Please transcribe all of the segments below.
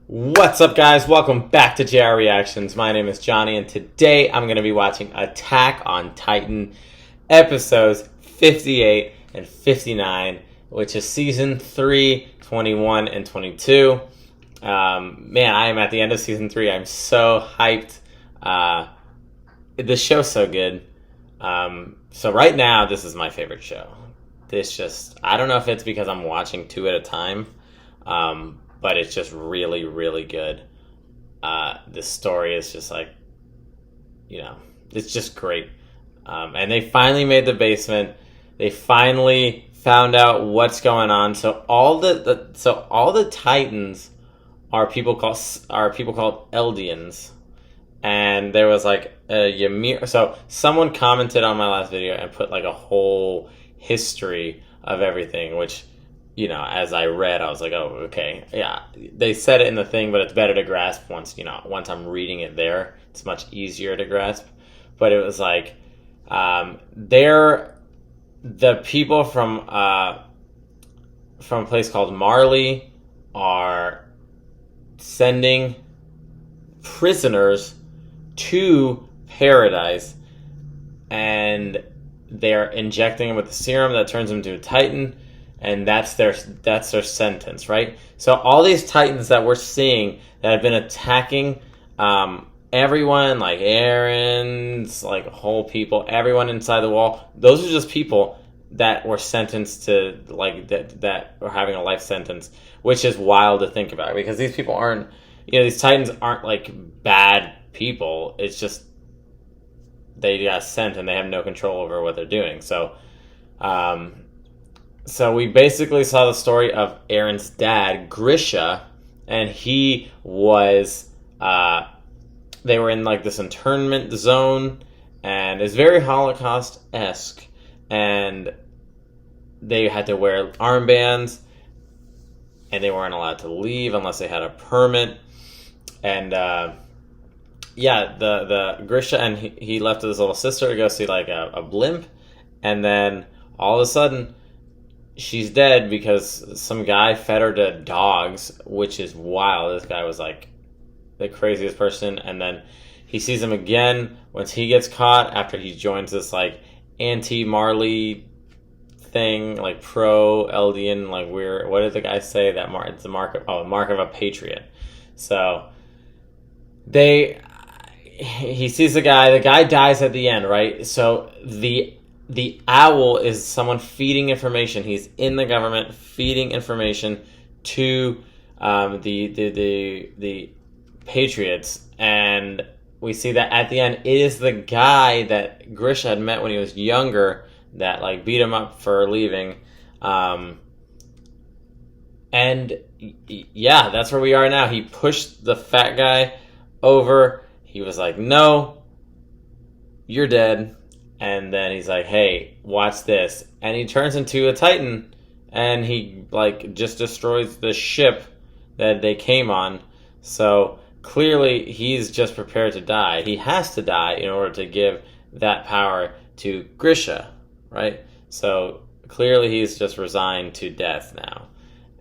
What's up, guys? Welcome back to JR Reactions. My name is Johnny, and today I'm going to be watching Attack on Titan episodes 58 and 59, which is season 3, 21, and 22. Man, I am at the end of season 3. I'm so hyped. The show's so good. So right now, this is my favorite show. I don't know if it's because I'm watching 2 at a time. But it's just really, really good. The story is just like, it's just great. And they finally made the basement. They finally found out what's going on. So all the Titans are people called Eldians. And there was like a Ymir. So someone commented on my last video and put like a whole history of everything, which, as I read, I was like, oh, okay, yeah. They said it in the thing, but it's better to grasp once I'm reading it there. It's much easier to grasp. But it was like, they're the people from a place called Marley are sending prisoners to paradise, and they're injecting them with the serum that turns them into a Titan. And that's their sentence, right? So all these Titans that we're seeing that have been attacking everyone, like Aaron's, like whole people, everyone inside the wall, those are just people that were sentenced to, like, that were having a life sentence, which is wild to think about, because these people aren't, these Titans aren't like bad people. It's just they got sent and they have no control over what they're doing. So we basically saw the story of Aaron's dad, Grisha, and he was, they were in like this internment zone, and it's very Holocaust-esque, and they had to wear armbands, and they weren't allowed to leave unless they had a permit, and, the Grisha, and he left with his little sister to go see like a blimp, and then all of a sudden, she's dead because some guy fed her to dogs, which is wild. This guy was like the craziest person. And then he sees him again once he gets caught after he joins this like anti-Marley thing, like pro-Eldian, like what did the guy say? That it's the mark of a patriot. So he sees the guy dies at the end, right? So the owl is someone feeding information. He's in the government feeding information to the patriots, and we see that at the end it is the guy that Grisha had met when he was younger that like beat him up for leaving, and yeah, that's where we are now. He pushed the fat guy over. He was like, "No, you're dead." And then he's like, hey, watch this. And he turns into a Titan, and he like just destroys the ship that they came on. So clearly he's just prepared to die. He has to die in order to give that power to Grisha, right? So clearly he's just resigned to death now.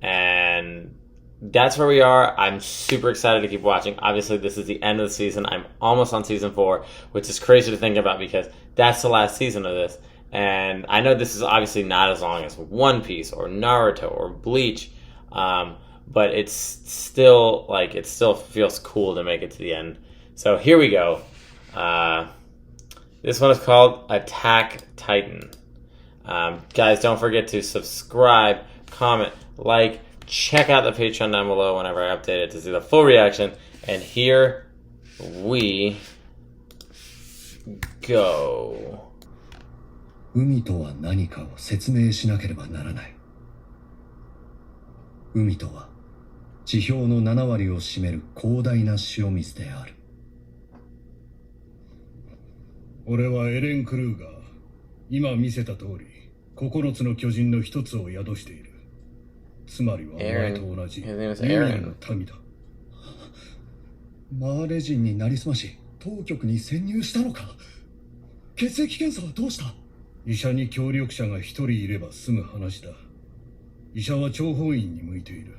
And that's where we are. I'm super excited to keep watching. Obviously, this is the end of the season. I'm almost on season 4, which is crazy to think about because that's the last season of this. And I know this is obviously not as long as One Piece or Naruto or Bleach, but it still feels cool to make it to the end. So here we go. This one is called Attack Titan. Guys, don't forget to subscribe, comment, like, check out the Patreon down below whenever I update it to see the full reaction. And here we go. 海とは何かを説明しなければならない。海とは地表の7割を占める広大な塩水である。俺はエレン・クルーガー。今見せた通り、9つの巨人の一つを宿している。つまりはお前と同じユニオンの民だ。マーレ人になりすまし、当局に潜入したのか。血液検査はどうした？医者に協力者が一人いれば済む話だ。医者は諜報員に向いている。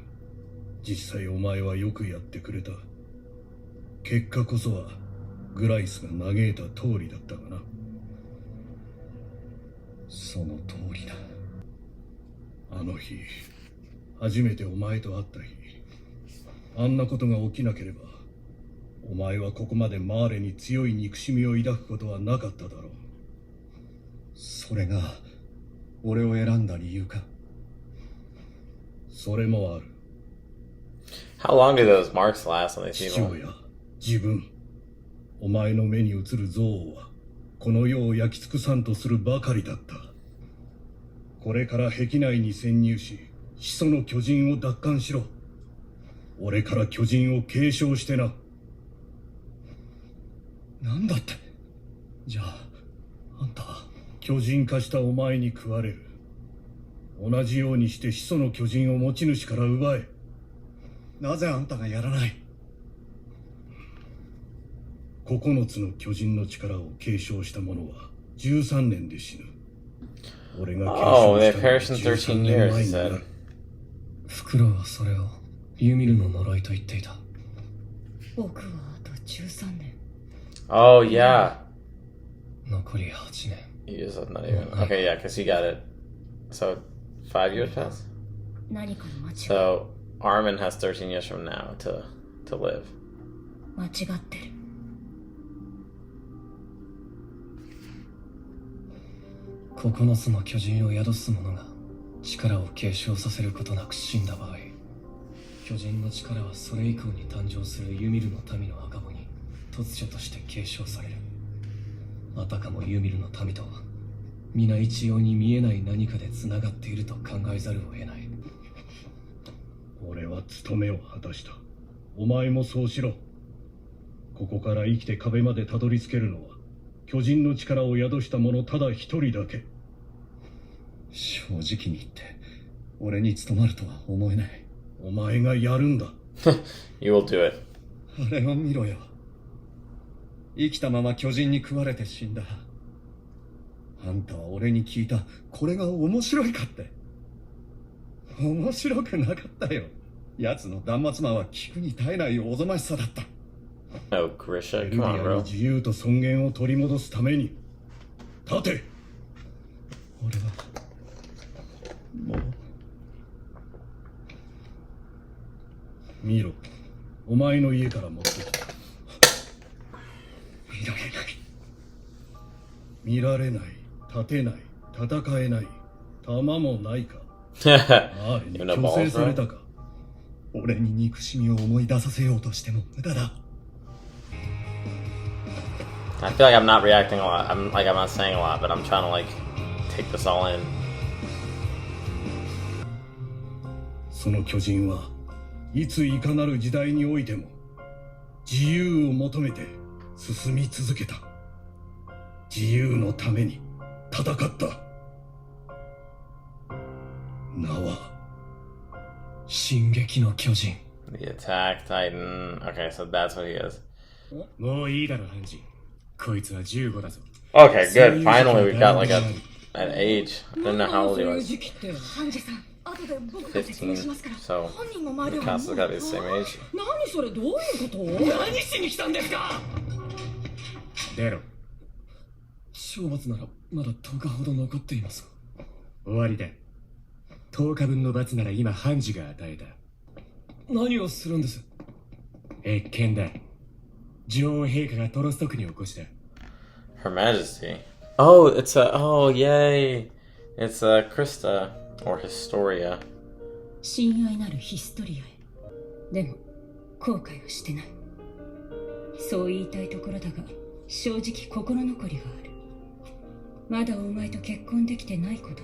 実際お前はよくやってくれた。結果こそはグライスが嘆いた通りだったがな。その通りだ。あの日、初めてお前と会った日、あんなことが起きなければ、お前はここまでマーレに強い憎しみを抱くことはなかっただろう。それが俺を選んだ理由か。それもある。How long do those marks last on these 父 people? 親、自分、お前の目に映る憎悪はこの世を焼き尽くさんとするばかりだった。これから壁内に潜入し、始祖の巨人を奪還しろ。俺から巨人を継承してな。なんだって。じゃああんたは巨人化したお前に食われる。同じようにして始祖の巨人を持ち主から奪え。なぜあんたがやらない。9つの巨人の力を継承した者は13年で死ぬ。俺が継 Oh, 承 they したのは perished in 13 13年 years, 前 he にな said. フクロウはそれをユミルの呪いと言っていた。僕はあと13年。 Oh, yeah. 残り8年。 You just not even. Okay, yeah, because you got it. So, 5 years passed? 何かの間違い。 So, Armin has 13 years from now to live. 間違ってる。9つの巨人を宿す者が力を継承させることなく死んだ場合、巨人の力はそれ以降に誕生するユミルの民の赤子に突如として継承される。あたかもユミルの民とは皆一様に見えない何かで繋がっていると考えざるを得ない。俺は務めを果たした。お前もそうしろ。ここから生きて壁までたどり着けるのは巨人の力を宿した者ただ一人だけ。正直に言って俺に務まるとは思えない。お前がやるんだ。You will do it. あれを見ろよ。生きたまま巨人に食われて死んだ。あんたは俺に聞いた。これが面白いかって。面白くなかったよ。奴の断末魔は聞くに耐えないおぞましさだった。No, エ Grisha, ルデ come ィ on, アに bro. 自由と尊厳を取り戻すために立て。俺はもう見ろ、お前の家から持ってきた。見られない。見られない、立てない、戦えない、弾もないか。マーレに Even no 虚勢 balls, され bro? たか。俺に憎しみを思い出させようとしても無駄だ。I feel like I'm not reacting a lot. I'm not saying a lot, but I'm trying to take this all in. その巨人はいついかなる時代においても自由を求めて進み続けた。自由のために戦った。名は進撃の巨人。 The Attack Titan. Okay, so that's what he is. もういいだろ、ハンジ。こいつは15だぞ。 Okay, good. Finally, we've got an age. I don't know how old he そういう was. 時期って。ハンジさん、後で僕が説明しますから。 So 本人の前で the は cast has got to be the same age. 何それ、どういうこと？何しに来たんですか。出ろ。懲罰ならまだ10日ほど残っています。終わりだ。10日分の罰なら今ハンジが与えた。何をするんです？謁見だ。女王陛下がトロスト区に起こした。 Her Majesty. Oh, yay. It's Krista, or Historia. 親愛なるヒストリアへ。でも後悔はしてない。そう言いたいところだが、正直心残りがある。まだお前と結婚できてないことだ。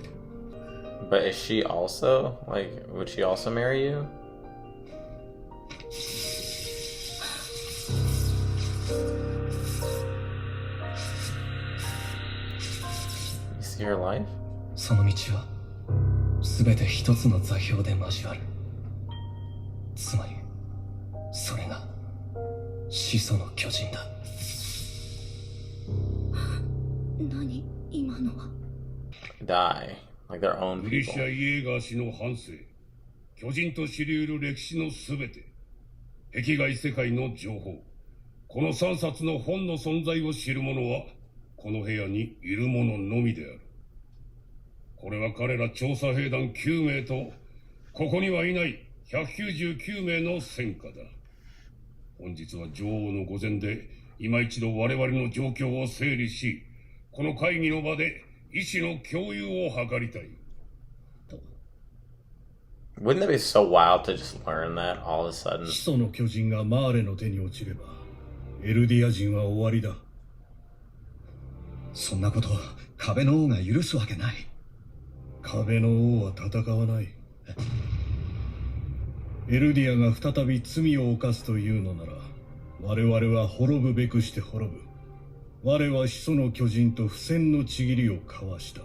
But is she also, would she also marry you? You see her life? その道は全て一つの座標で交わる。つまりそれが始祖の巨人だ。何今のは。 Die. Like their own グリシ people. ャ・イエーガー氏の半生。巨人と知り得る歴史のすべて、壁外世界の情報、この3冊の本の存在を知る者は、この部屋にいる者のみである。これは彼ら調査兵団9名と、ここにはいない199名の戦果だ。本日は女王の御前で、今一度我々の状況を整理し、この会議の場で意思の共有を図りたい。Wouldn't that be so wild to just learn that all of a sudden? 始祖の巨人がマーレの手に落ちれば、エルディア人は終わりだ。そんなこと壁の王が許すわけない。壁の王は戦わない。エルディアが再び罪を犯すというのなら、我々は滅ぶべくして滅ぶ。我は始祖の巨人と不戦のちぎりを交わした。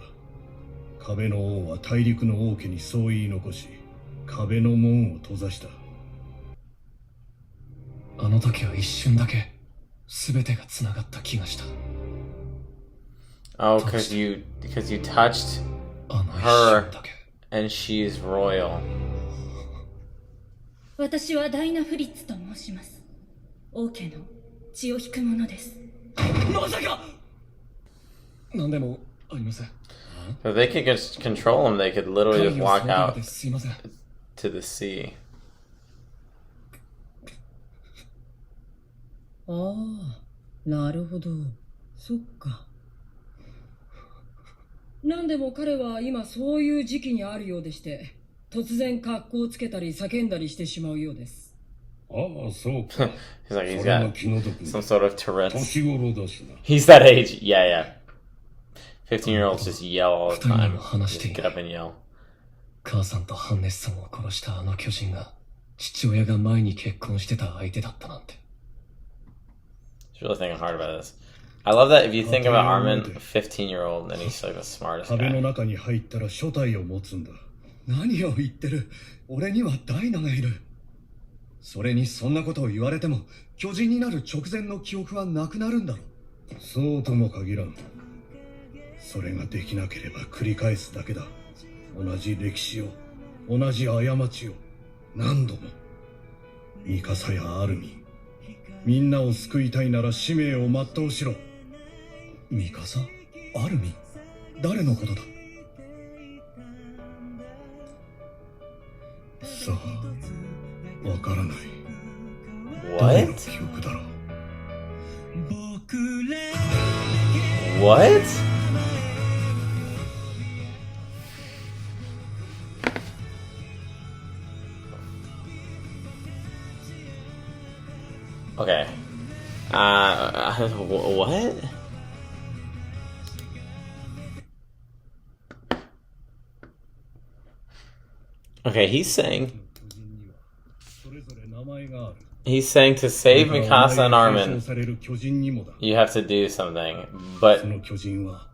壁の王は大陸の王家にそう言い残し、壁の門を閉ざした。あの時は一瞬だけ全てが繋がった気がした。Oh, because you touched あの一 her 瞬だけ。 and she's royal. 私はダイナ・フリッツと申します。王家の血を引く者です。まさか。何でもありません。 If they could just control him, they could literally just 会議を walk するだ out けですいません。 to the sea. ああ、なるほど。そっか。なんでも彼は今そういう時期にあるようでして、突然格好をつけたり叫んだりしてしまうようです。ああ、そうか。 He's like, he's それが got 気の毒 some sort of Tourette's. 年頃だしな。 He's that age. Yeah, yeah. 15-year-olds just yell all the time. Just get up and yell. 母さんとハンネスさんを殺したあの巨人が父親が前に結婚してた相手だったなんて。 He's really thinking hard about this. I love that if you think about Armin, a 15-year-old, and he's like the smartest 壁の guy. 中に入ったら初体を持つんだ。何を言ってる。俺にはダイナがいる。それにそんなことを言われても巨人になる直前の記憶はなくなるんだろう。そうとも限らん。それができなければ繰り返すだけだ。同じ歴史を、同じ過ちを、何度も。ミカサやアルミ。みんなを救いたいなら使命を全うしろ。ミカサ？アルミ？誰のことだ？さあ、わからない。誰の What? 記憶だろう。 What? Okay. What? Okay, he's saying 巨人にはそれぞれ名前がある。 to save Mikasa and 名 Armin, 称される巨人にもだ。 you have to do something. そ But の巨人は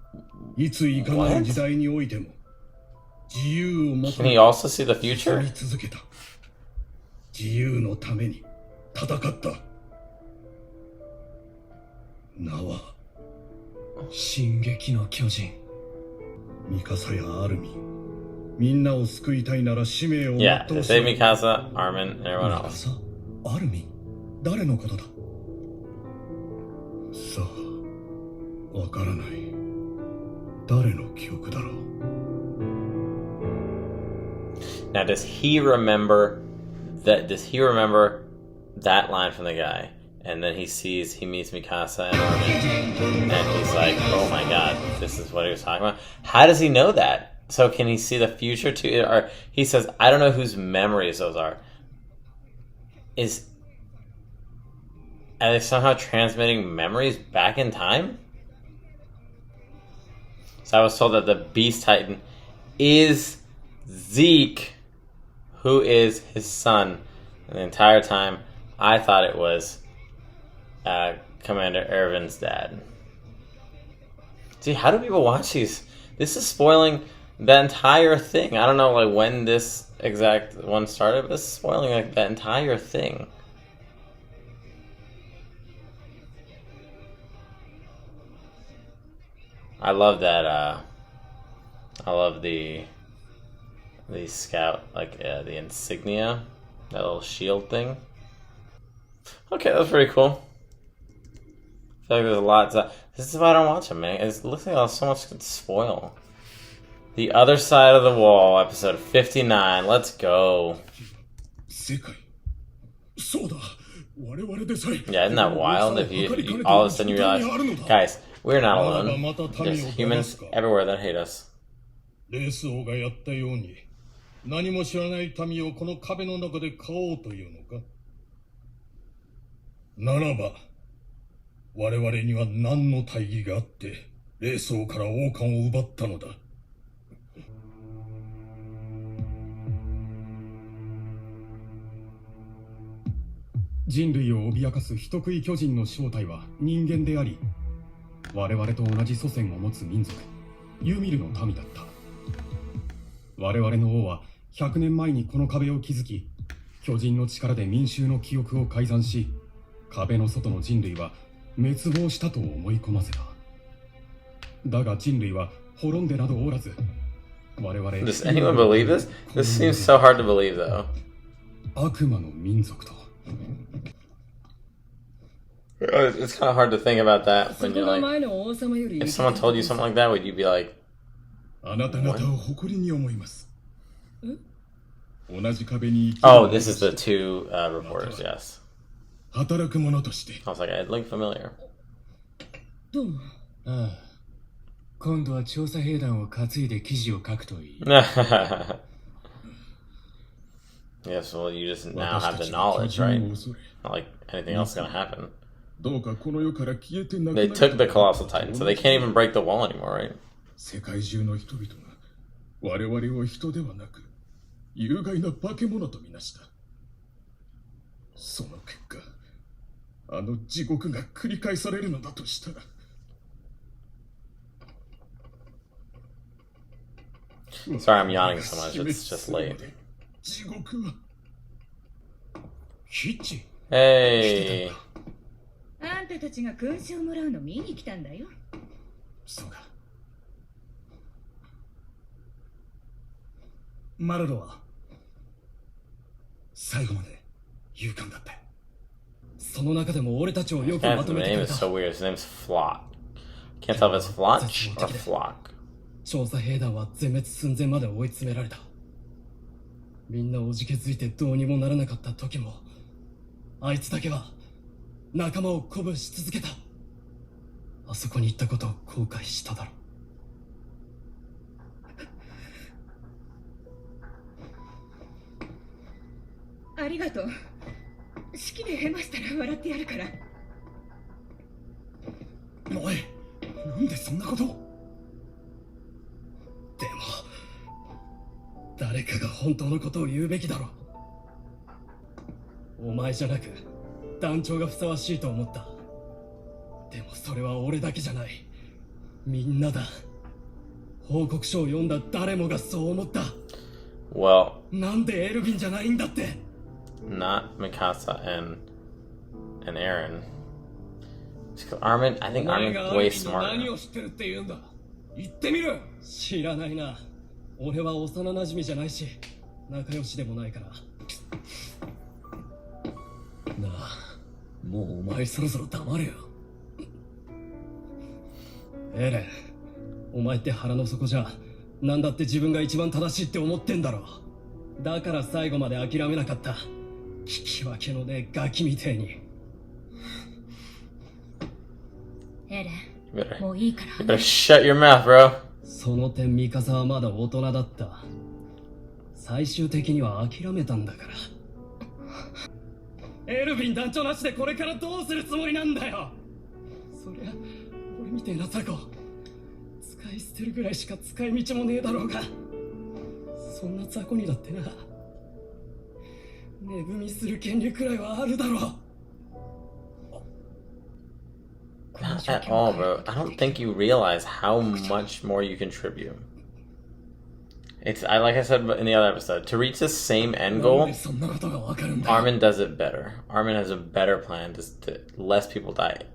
いついかなる時代においても自由を求 can め he also see the 進 future? み続けた。自由のために戦った。名は進撃の巨人。ミカサやアルミ。みんなを救いたいなら使命を Yeah, 全 to うし save ろ。 Mikasa, Armin, and ミ everyone カ else. サ？アルミ？誰のことだ？さあ、わからない。誰の記憶だろう。 Now, does he remember that? Does he remember that line from the guy? And then he meets Mikasa and Armin, and he's like, "Oh my God, this is what he was talking about." How does he know that? So can he see the future too? Or he says, "I don't know whose memories those are." Are they somehow transmitting memories back in time? So I was told that the Beast Titan is Zeke, who is his son. And the entire time, I thought it was Commander Erwin's dad. See, how do people watch these? This is spoiling the entire thing. I don't know like when this exact one started, but this is spoiling like the entire thing. I love that. I love the the scout, like the insignia, that little shield thing. Okay, that's pretty cool. I feel like there's a lot. This is why I don't watch them, man. It looks like so much could spoil. The Other Side of the Wall, episode 59. Let's go. 世界そうだ我々でさえ Yeah, isn't that wild if you all of a sudden you realize, guys, we're not alone. There's humans everywhere that hate us. レース王がやったように何も知らない民をこの壁の中で飼おうというのかならば我々には何の大義があってレース王から王冠を奪ったのだ人類を脅かす人食い巨人の正体は人間であり、我々と同じ祖先を持つ民族ユミルの民だった。我々の王は100年前にこの壁を築き、巨人の力で民衆の記憶を改ざんし、壁の外の人類は滅亡したと思い込ませた。だが人類は滅んでなどおらず、我々 Does anyone believe this? This seems so hard to believe, though. 悪魔の民族と It's kind of hard to think about that そ when こ you're が like, 前の王様より if someone told you something like that, would you be like, あなた方を誇りに思います同じ壁に oh, this is the two reporters, yes. 働く者として I was like, it looked familiar. どうもああ、今度は調査兵団を担いで記事を書くといい。Yes, well, you just now have the knowledge, right? Not like anything else is going to happen. どうかこの世から消えてなくな They る took the Colossal Titan, so they can't even break the wall anymore, right? 世界中の人々が我々を人ではなく有害な化け物とみなしたその結果あの地獄が繰り返されるのだとしたら Sorry, I'm yawning so much. It's just late. 地獄はヒッチ Hey. あんたたちが勲章をもらうの見に来たんだよ。そうかマルロは最後まで勇敢だったその中でも俺たちをよくま His とめてく name れ is た so weird. His name's Flock. Can't tell if it's Flotch or Flock. 調査兵団は全滅寸前まで追い詰められた。みんなおじけづいてどうにもならなかった時も、あいつだけは仲間を鼓舞し続けた。あそこに行ったことを後悔しただろありがとう。式でヘマしたら笑ってやるから。おいなんでそんなことをでも誰かが本当のことを言うべきだろう。お前じゃなく団長がふさわしいと思った。でもそれは俺だけじゃない。みんなだ。報告書を読んだ誰もがそう思った。 Well, なんでエルヴィンじゃないんだって。 not Mikasa and Aaron. Because Armin, I think Armin's way 何 smarter. を知ってるって言うんだ。言ってみる。知らないな。俺は幼馴染じゃないし仲良しでもないから。なあ、もうお前そろそろ黙れよ。エレン、お前って腹の底じゃなんだって自分が一番正しいって思ってんだろ。だから最後まで諦めなかった。聞き分けのねえガキみてえに。エレ You ン、 better, もういいか you ら better shut your mouth, bro. その点ミカサはまだ大人だった。最終的には諦めたんだから。エルヴィン団長なしでこれからどうするつもりなんだよ。そりゃ俺みてえな雑魚使い捨てるぐらいしか使い道もねえだろうが、そんな雑魚にだってな値踏みする権利くらいはあるだろう。 Not at all, bro. I don't think you realize how much more you contribute. Like I said in the other episode, to reach the same end goal, なんでそんなことがわかるんだよ。 Armin does it better. Armin has a better plan to less people die.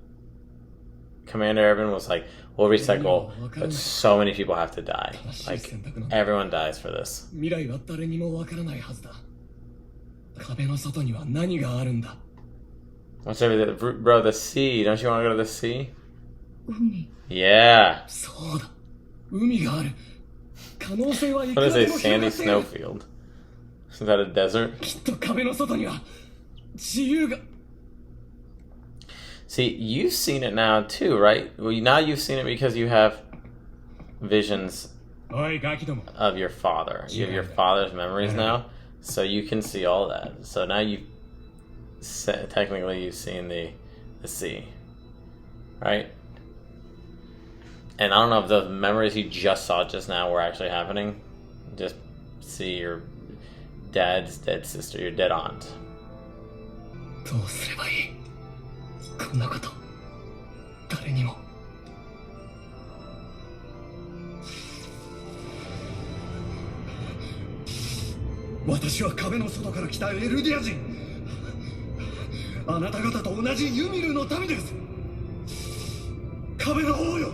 Commander Urban was like, we'll recycle, but so many people have to die. Like, everyone dies for this. 未来は誰にもわからないはずだ。壁の外には何があるんだ。 What's over there? Bro, the sea. Don't you want to go to the sea? 海 Yeah. そうだ。海がある。可能性はいく What ら is で a も sandy 広がっている。 snowfield? Is that a desert? きっと壁の外には自由が。 See, you've seen it now too, right? Well, now you've seen it because you have visions おいガキども of your father. You have your father's memories now, so you can see all that. So now technically you've seen the sea, right? And I don't know if the memories you just saw just now were actually happening. Just see your dad's dead sister, your dead aunt. どうすればいい。こんなこと誰にも。私は壁の外から来たエルディア人。あなた方と同じユミルの民です。壁の王よ、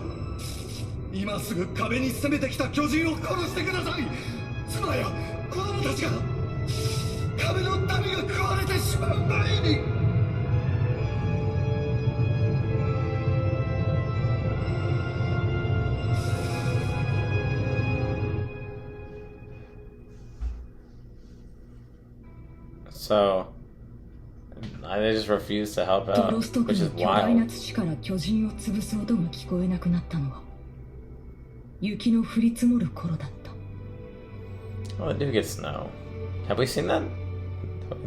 今すぐ壁に攻めてきた巨人を殺してください。妻や子供たちが壁の民が食われてしまう前に。 So they just refuse to help ド out, ロスト区 which is の巨大な wild. 土から巨人を潰す音が聞こえなくなったのは雪の降り積もる頃だった。 Oh, they do get snow. Have we seen that?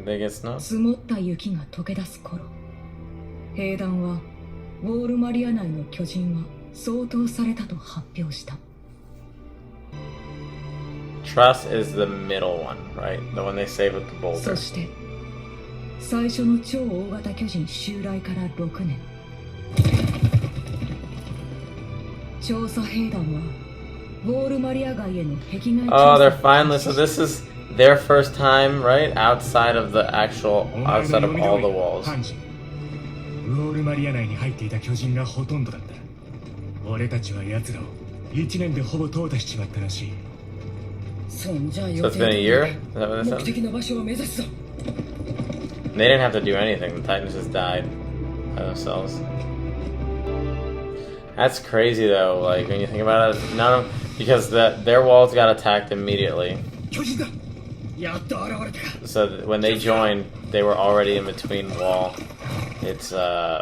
They get snow? 積もった雪が溶け出す頃、兵団はウォールマリア内の巨人は掃討されたと発表した。 Trust is the middle one, right? The one they save with the そ boulder. して最初の超大型巨人襲来から6年、調査兵団はウォールマリア街への壁外 Oh, 調 they're 査 finally. So this is their first time, right? Outside of the actual, お前 outside の of 読み all 通 the り walls. ハンジウォールマリア内に入っていた巨人がほとんどだった。俺たちは奴らを1年でほぼ淘汰しちまったらしい。そんじゃ So 予 it's 定 been a 通り year? Is that what they 目 said? 的の場所を目指すぞ。 They didn't have to do anything. The Titans just died by themselves. That's crazy though. Like when you think about it, none of because their walls got attacked immediately. 巨人だ。やっと現れたか。 So when they joined, they were already in between wall. It's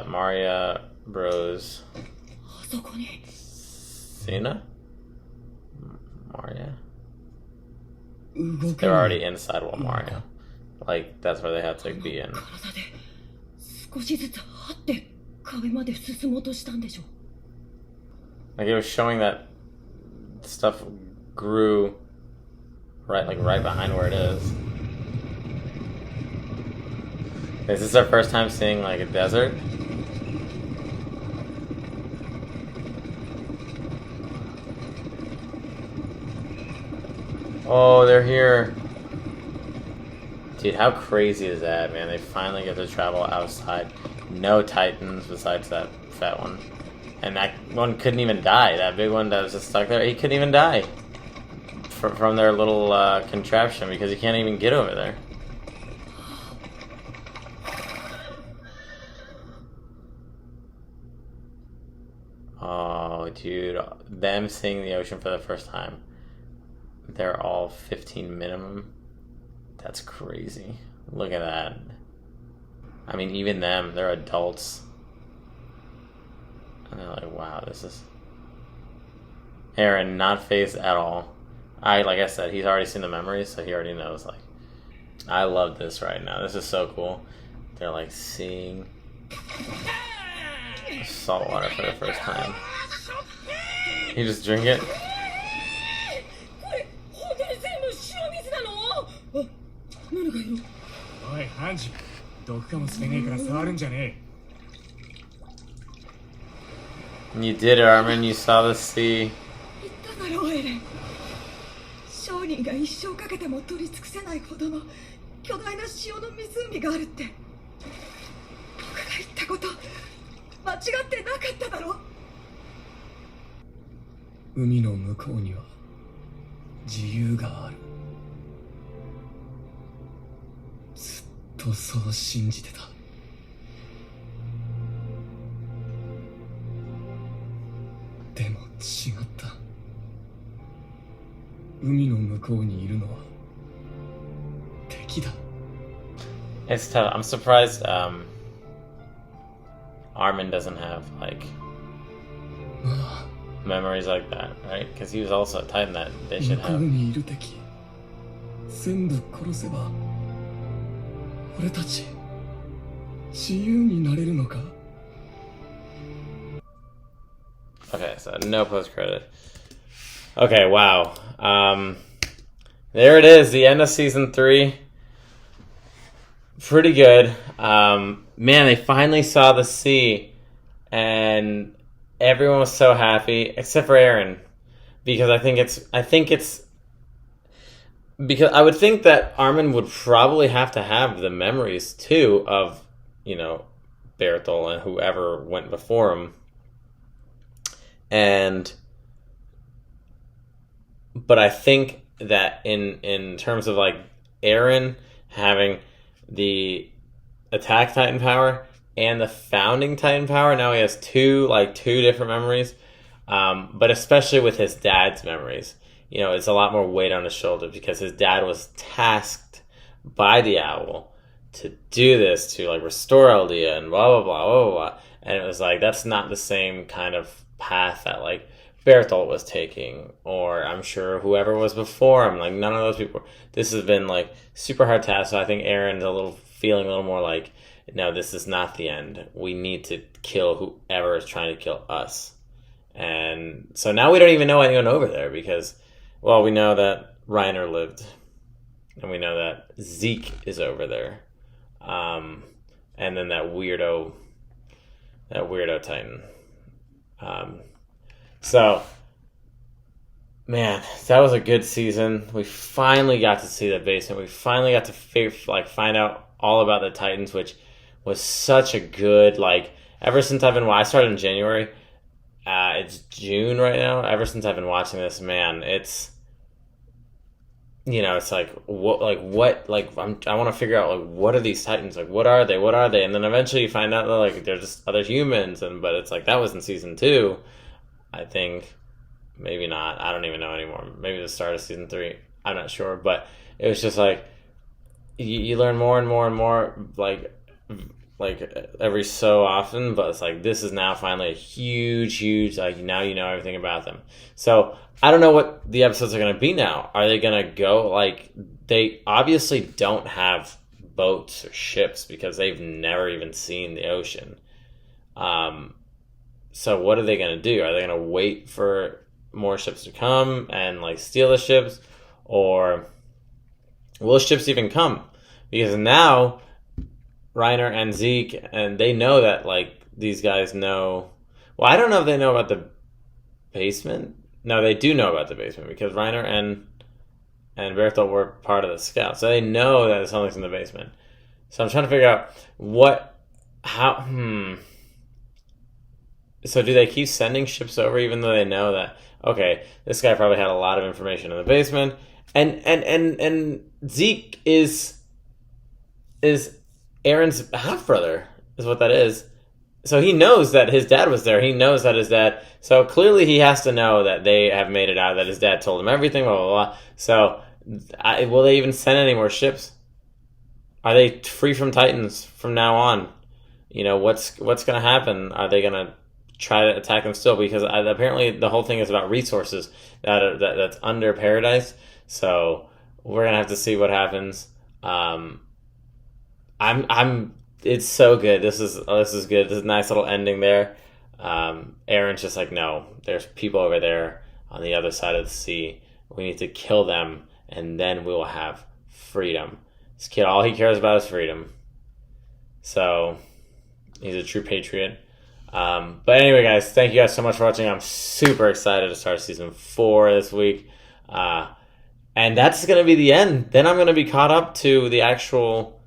Maria Bros. あそこに Cena? Maria? 動け They're ない already inside wall Maria. Like that's where they had to be in. 体で少しずつ張って壁まで進もうとしたんでしょう。 Like it was showing that stuff grew right behind where it is. Is this our first time seeing like a desert? Oh, they're here. Dude, how crazy is that, man? They finally get to travel outside. No Titans besides that fat one. And that one couldn't even die. That big one that was just stuck there, he couldn't even die. From their little contraption because he can't even get over there. Oh, dude. Them seeing the ocean for the first time. They're all 15 minimum. That's crazy. Look at that. I mean, even them, they're adults. And they're like, wow, this is... Aaron, not phased at all. Like I said, he's already seen the memories, so he already knows, like... I love this right now. This is so cool. They're, like, seeing... salt water for the first time. You just drink it? これ本当に全部塩水なの？あ、何がいる？おいハンジ毒かもしれねえから触るんじゃね You did it, Armin. You saw the sea. 言っただろうエレン。商人が一生かけても取り尽くせないほどの巨大な塩の湖があるって。僕が言ったこと間違ってなかっただろ。海の向こうには自由がある。ずっとそう信じてた。でも違った。海の向こうにいるのは敵だ。 It's tough. I'm surprised Armin doesn't have like まあ memories like that, right? Because he was also a Titan that they 向 should こう have. にいる敵全部殺せば俺たち自由になれるのか。 Okay, so no post credit. Okay, wow. There it is, the end of season 3. Pretty good. Man, they finally saw the sea, and everyone was so happy except for Eren, because I think it's because I would think that Armin would probably have to have the memories too of, you know, Bertol and whoever went before him. But I think that in terms of like Eren having the attack Titan power and the founding Titan power, now he has two different memories. But especially with his dad's memories, you know, it's a lot more weight on his shoulder because his dad was tasked by the owl to do this, to like restore Eldia and blah blah blah blah blah. And it was like that's not the same kind of path that like Berthold was taking, or I'm sure whoever was before him. Like none of those people. This has been like super hard task. So I think Eren's feeling a little more like, no, this is not the end. We need to kill whoever is trying to kill us. And so now we don't even know anyone over there because, well, we know that Reiner lived, and we know that Zeke is over there, and then that weirdo Titan. So, man, that was a good season. We finally got to see the basement. We finally got to find out all about the Titans, which was such a good, ever since I started in January. It's June right now. Ever since I've been watching this, man, it's, it's I want to figure out what are these Titans, what are they, and then eventually you find out that they're just other humans, but it's that was in season 2, I think. Maybe not. I don't even know anymore. Maybe the start of season 3. I'm not sure, but it was just you learn more and more and more every so often, but it's this is now finally a huge now you know everything about them. So I don't know what the episodes are going to be now. Are they going to go they obviously don't have boats or ships because they've never even seen the ocean. So what are they going to do? Are they going to wait for more ships to come and steal the ships, or will ships even come? Because now Reiner and Zeke, and they know that these guys know. Well, I don't know if they know about the basement. No, they do know about the basement because Reiner and Berthold were part of the scout, so they know that something's in the basement. So I'm trying to figure out So do they keep sending ships over even though they know that, okay, this guy probably had a lot of information in the basement, and Zeke is Eren's half brother, is what that is. So he knows that his dad was there. He knows that his dad. So clearly he has to know that they have made it out, that his dad told him everything. Blah blah blah. So will they even send any more ships? Are they free from Titans from now on? What's going to happen? Are they going to try to attack them still? Because apparently the whole thing is about resources that's under Paradise. So we're gonna have to see what happens. It's so good. This is good. This is a nice little ending there. Eren's just no, there's people over there on the other side of the sea. We need to kill them, and then we will have freedom. This kid, all he cares about is freedom. So he's a true patriot. But anyway, guys, thank you guys so much for watching. I'm super excited to start season 4 this week. And that's going to be the end. Then I'm going to be caught up to the actual,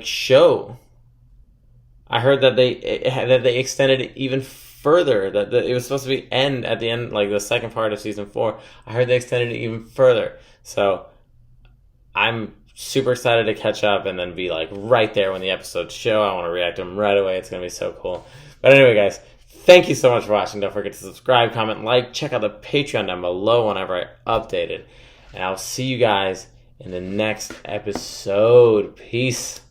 show. I heard that they extended it even further. That it was supposed to be end at the end, like the second part of season 4. I heard they extended it even further. So I'm super excited to catch up and then be like right there when the episodes show. I want to react to them right away. It's going to be so cool. But anyway, guys, thank you so much for watching. Don't forget to subscribe, comment, like. Check out the Patreon down below whenever I update it. And I'll see you guys in the next episode. Peace.